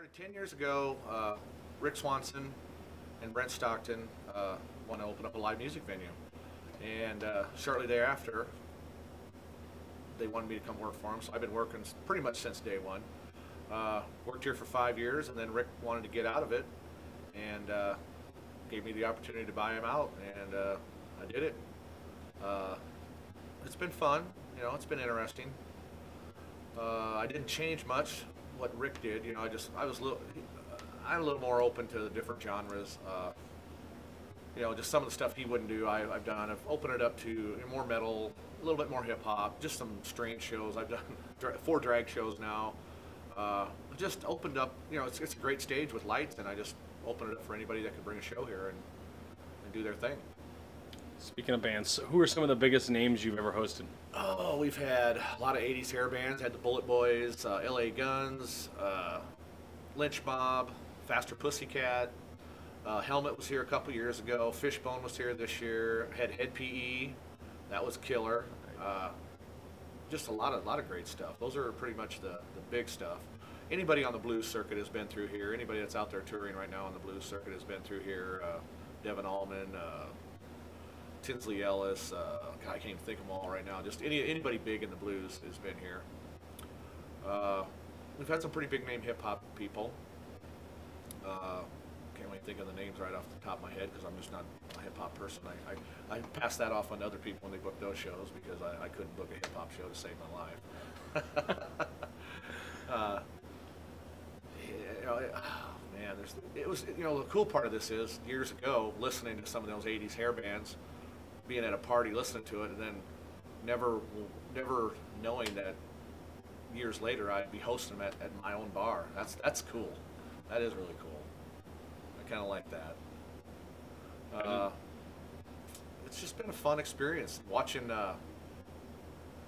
started 10 years ago. Rick Swanson and Brent Stockton want to open up a live music venue. And shortly thereafter, they wanted me to come work for them. So I've been working pretty much since day one. Worked here for 5 years, and then Rick wanted to get out of it and gave me the opportunity to buy him out, and I did it. It's been fun. It's been interesting. I didn't change much what Rick did. I'm a little more open to the different genres. Just some of the stuff he wouldn't do, I've done. I've opened it up to more metal, a little bit more hip hop, just some strange shows. I've done 4 drag shows now. Just opened up. It's a great stage with lights, and I just opened it up for anybody that could bring a show here and do their thing. Speaking of bands, who are some of the biggest names you've ever hosted? Oh, we've had a lot of 80s hair bands. Had the Bullet Boys, LA Guns, Lynch Mob, Faster Pussycat. Helmet was here a couple years ago. Fishbone was here this year. Had Head PE, that was killer. Just a lot of great stuff. Those are pretty much the big stuff. Anybody on the blues circuit has been through here. Anybody that's out there touring right now on the blues circuit has been through here. Devin Allman, Tinsley Ellis. God, I can't even think of them all right now. Just anybody big in the blues has been here. We've had some pretty big name hip hop people. Can't really think of the names right off the top of my head because I'm just not a hip hop person. I pass that off on other people when they book those shows because I couldn't book a hip hop show to save my life. Man, the cool part of this is years ago listening to some of those 80s hair bands, being at a party listening to it, and then never knowing that years later I'd be hosting them at my own bar. That's cool. That is really cool. I kind of like that. It's just been a fun experience watching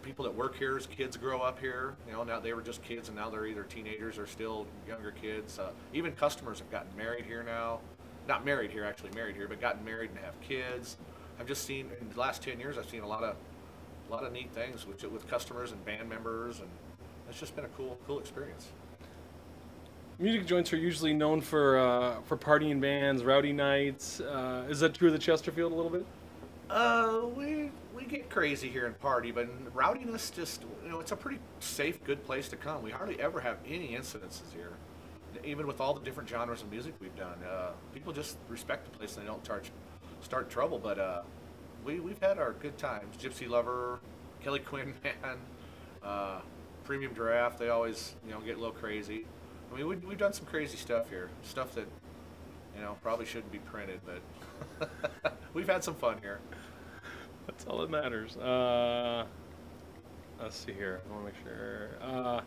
people that work here as kids grow up here. Now they were just kids and now they're either teenagers or still younger kids. Even customers have gotten married here now. Not married here, actually married here, but gotten married and have kids. I've just seen in the last 10 years, I've seen a lot of neat things with customers and band members, and it's just been a cool experience. Music joints are usually known for partying bands, rowdy nights. Is that true of the Chesterfield a little bit? We get crazy here and party, but rowdiness just, it's a pretty safe, good place to come. We hardly ever have any incidences here, even with all the different genres of music we've done. People just respect the place and they don't start trouble, but we've had our good times. Gypsy Lover, Kelly Quinn, man, Premium Draft, they always, get a little crazy. I mean, we've done some crazy stuff here, stuff that, probably shouldn't be printed, but we've had some fun here. That's all that matters. Let's see here. I want to make sure.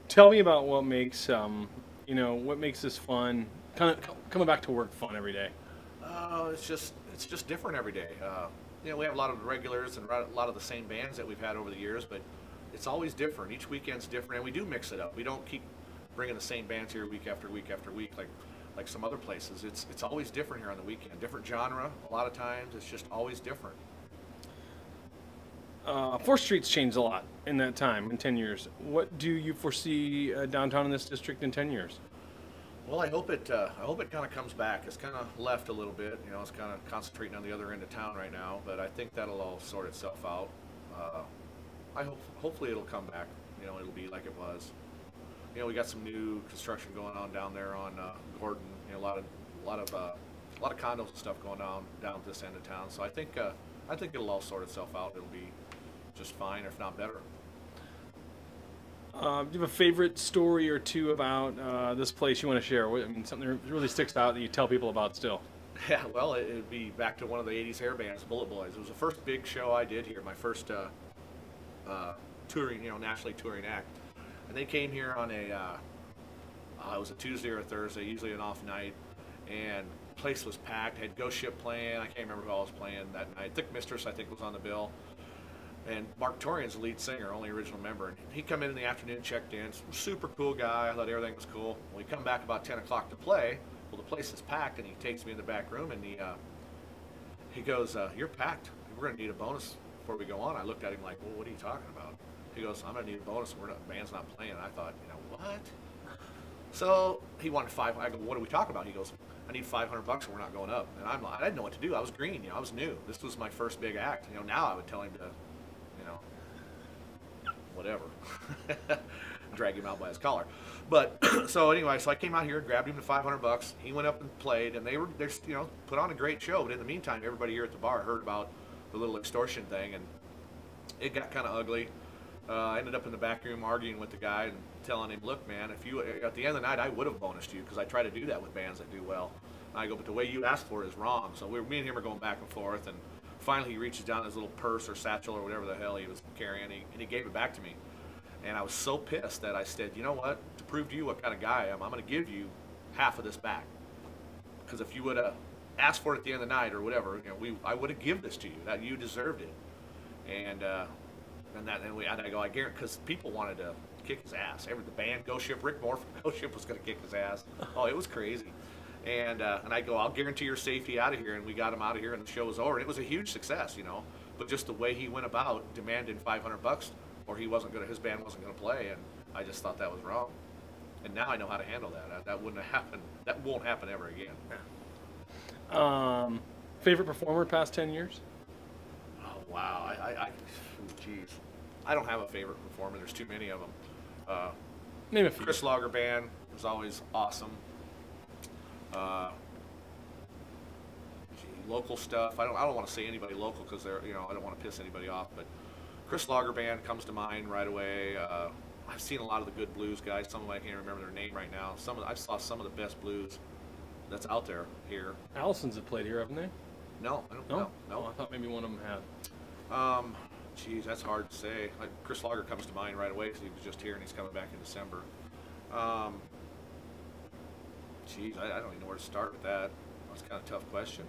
Tell me about what makes what makes this fun, kind of coming back to work fun every day. It's just different every day. We have a lot of regulars and a lot of the same bands that we've had over the years, but it's always different. Each weekend's different, and we do mix it up. We don't keep bringing the same bands here week after week after week like some other places. It's always different here on the weekend. Different genre. A lot of times, it's just always different. 4th Street's changed a lot in that time, in 10 years. What do you foresee downtown in this district in 10 years? Well, I hope it kind of comes back. It's kind of left a little bit. It's kind of concentrating on the other end of town right now, but I think that'll all sort itself out. Hopefully it'll come back. It'll be like it was. We got some new construction going on down there on Gordon. A lot of condos and stuff going on down at this end of town. So I think it'll all sort itself out. It'll be just fine, if not better. Do you have a favorite story or two about this place you want to share? Something that really sticks out that you tell people about still. Yeah, well, it'd be back to one of the 80s hair bands, Bullet Boys. It was the first big show I did here, my first touring, nationally touring act. And they came here on it was a Tuesday or a Thursday, usually an off night, and the place was packed. Had Ghost Ship playing. I can't remember who else was playing that night. Thick Mistress, I think, was on the bill. And Mark Torian's the lead singer, only original member. And he come in the afternoon, checked in. Super cool guy. I thought everything was cool. When we come back about 10 o'clock to play, well, the place is packed, and he takes me in the back room, and he goes, "You're packed. We're going to need a bonus before we go on." I looked at him like, "Well, what are you talking about?" He goes, "I'm going to need a bonus. The band's not playing." And I thought, what? So he wanted five. I go, what are we talking about? He goes, I need $500 and we're not going up. And I'm like, I didn't know what to do. I was green, I was new. This was my first big act. Now I would tell him to, whatever, drag him out by his collar. But so anyway, so I came out here, grabbed him the $500. He went up and played, and they're put on a great show. But in the meantime, everybody here at the bar heard about the little extortion thing, and it got kind of ugly. I ended up in the back room arguing with the guy and telling him, look, man, if you at the end of the night, I would have bonused you because I try to do that with bands that do well. And I go, but the way you asked for it is wrong. So me and him are going back and forth, and finally he reaches down his little purse or satchel or whatever the hell he was carrying, and he gave it back to me. And I was so pissed that I said, you know what, to prove to you what kind of guy I am, I'm going to give you half of this back. Because if you would have asked for it at the end of the night or whatever, I would have given this to you. That you deserved it. And I go, I guarantee, because people wanted to kick his ass. The band Ghost Ship, Rick Moore from Ghost Ship was going to kick his ass. Oh, it was crazy. And I go, I'll guarantee your safety out of here. And we got him out of here, and the show was over. And it was a huge success, But just the way he went about demanding $500, or his band wasn't going to play, and I just thought that was wrong. And now I know how to handle that. That wouldn't have happened. That won't happen ever again. Favorite performer past 10 years? Oh wow, jeez, I don't have a favorite performer. There's too many of them. Name a few. Chris Lager Band was always awesome. Local stuff. I don't want to say anybody local because they're I don't want to piss anybody off, but Chris Lager Band comes to mind right away. I've seen a lot of the good blues guys. Some of them I can't remember their name right now. I saw some of the best blues that's out there here. Allison's have played here, haven't they? No, I don't know. No. Oh, I thought maybe one of them had. Geez, that's hard to say. Chris Lager comes to mind right away because he was just here and he's coming back in December. Geez, I don't even know where to start with that. That's kind of a tough question.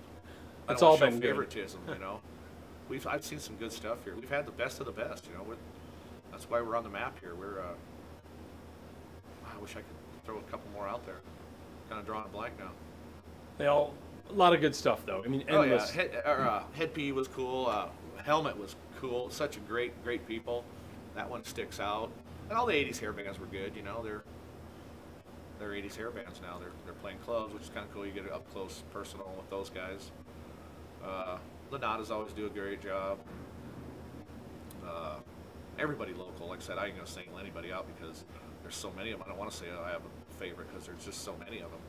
It's all been favoritism, I've seen some good stuff here. We've had the best of the best, That's why we're on the map here. I wish I could throw a couple more out there. Kind of drawing a blank now. A lot of good stuff though. I mean, endless. Oh yeah, Head P was cool. Helmet was cool. Such a great people. That one sticks out. And all the '80s hair bands were good. They're '80s hair bands now. They're playing clubs, which is kind of cool. You get up close, personal with those guys. Lanadas always do a great job. Everybody local, like I said, I ain't gonna single anybody out because there's so many of them. I don't want to say I have a favorite because there's just so many of them.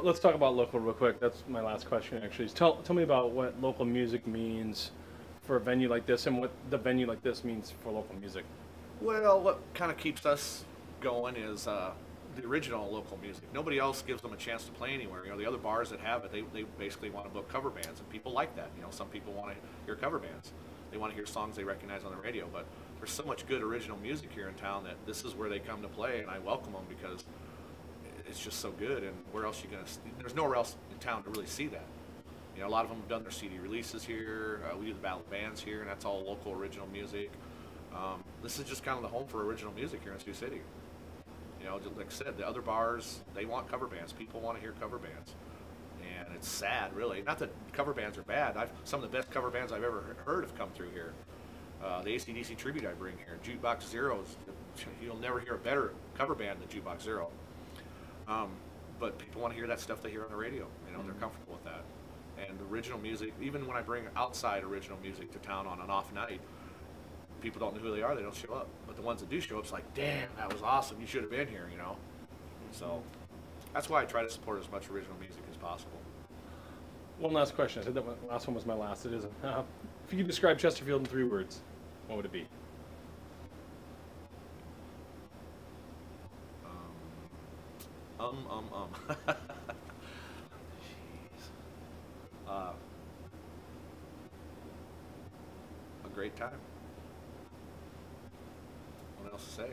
Let's talk about local real quick. That's my last question, actually. Tell me about what local music means for a venue like this, and what the venue like this means for local music. Well, what kind of keeps us going is the original local music. Nobody else gives them a chance to play anywhere. The other bars that have it, they basically want to book cover bands, and people like that. Some people want to hear cover bands. They want to hear songs they recognize on the radio, but there's so much good original music here in town that this is where they come to play, and I welcome them because it's just so good. And where else you gonna? There's nowhere else in town to really see that. A lot of them have done their CD releases here. We do the battle bands here, and that's all local original music. This is just kind of the home for original music here in Sioux City. Like I said, the other bars, they want cover bands. People want to hear cover bands. And it's sad, really. Not that cover bands are bad. Some of the best cover bands I've ever heard have come through here. The AC/DC tribute I bring here. Jukebox Zero, you'll never hear a better cover band than Jukebox Zero. But people want to hear that stuff they hear on the radio. They're comfortable with that. And the original music, even when I bring outside original music to town on an off night, people don't know who they are, they don't show up. But the ones that do show up, it's like, damn, that was awesome, you should have been here, So that's why I try to support as much original music as possible. One last question. I said that last one was my last. It isn't. If you could describe Chesterfield in 3 words, what would it be? Jeez. A great time. What else to say?